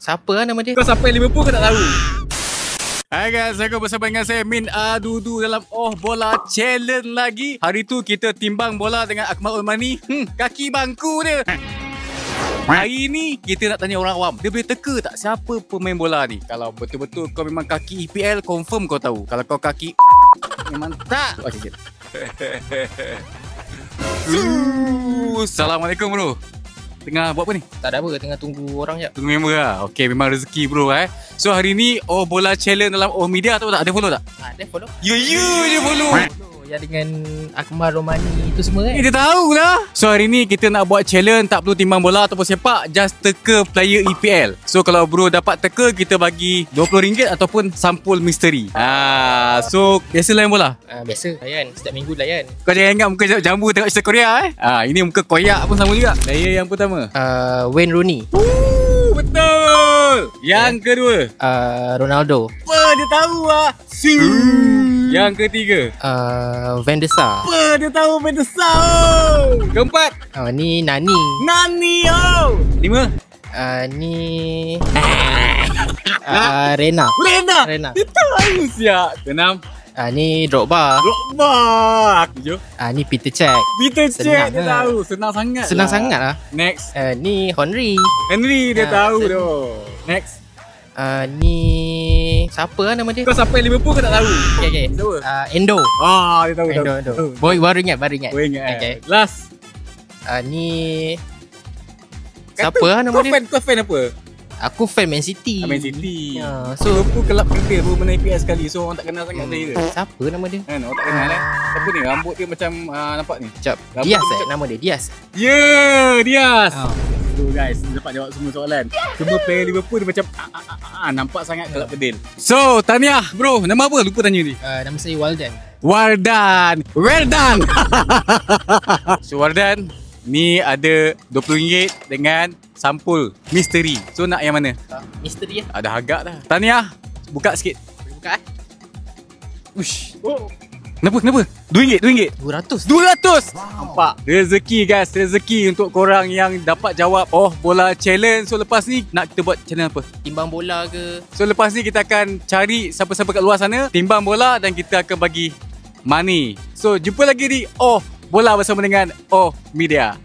Siapa lah nama dia? Kau sampai Liverpool kau tak tahu? Hai guys, aku bersama dengan saya Min Adudu dalam Oh Bola Challenge lagi. Hari tu kita timbang bola dengan Akmal Ulmani. Kaki bangku dia. Hari ni kita nak tanya orang awam, dia boleh teka tak siapa pemain bola ni? Kalau betul-betul kau memang kaki EPL, confirm kau tahu. Kalau kau kaki memang tak. Okay. Assalamualaikum bro. Tengah buat apa ni? Tak ada apa, tengah tunggu orang je. Tunggu member lah. Okay, memang rezeki bro So hari ni Oh Bola Challenge dalam Oh Media tahu tak? Ada follow tak? Ada follow. Ya je follow. Yang dengan Akmal Romani itu semua kan? Dia tahu lah. So hari ni kita nak buat challenge, tak perlu timbang bola ataupun sepak, just teka player EPL. So kalau bro dapat teka, kita bagi RM20 ataupun sampul misteri. So biasa layan bola? Biasa layan, setiap minggu layan. Kau jangan ingat muka jambu tengok cerita Korea ini muka koyak pun sama juga. Player yang pertama Wayne Rooney. Betul. Yang kedua Ronaldo. Apa dia tahu Yang ketiga Van der Sar. Apa dia tahu Van der Sar. Keempat Ni Nani. Lima Ni Rena. Dia tahu siap. Keenam Ni Drogba. Tujuh Ni Peter Cech. dia tahu. Senang sangat. Senang sangat lah. Next Ni Henry. dia tahu tu. Next Ni siapa lah nama dia? kau sampai Liverpool kau tak tahu? Okay. Siapa? Endo. Dia tahu. Endo. Boy, baru ingat. Okay. Last Ni siapa lah nama dia? Kau fan apa? Aku fan Man City. Man City. So Liverpool kelab kedua baru menang EPL sekali. So orang tak kenal sangat dia. siapa nama dia? Orang tak kenal Siapa ni? Rambut dia macam nampak ni. Sekejap. Rambut Diaz dia nama dia? Diaz. Diaz. So guys, dapat jawab semua soalan. Semua player Liverpool dia macam nampak sangat kelab kedil. So, tahniah bro. Nama apa? Lupa tanya ni. Nama saya Waldan. Well done. So Wardan, ni ada RM20 dengan sampul misteri. So nak yang mana? Misteri lah. Ada harga dah. Tahniah. Buka sikit. Boleh buka Ush. Kenapa? RM2. 200. Nampak? Rezeki guys. Rezeki untuk korang yang dapat jawab Oh Bola Challenge. So lepas ni nak kita buat challenge apa? Timbang bola ke? So lepas ni kita akan cari siapa-siapa kat luar sana, timbang bola dan kita akan bagi money. So jumpa lagi di Oh Bola bersama dengan Oh Media.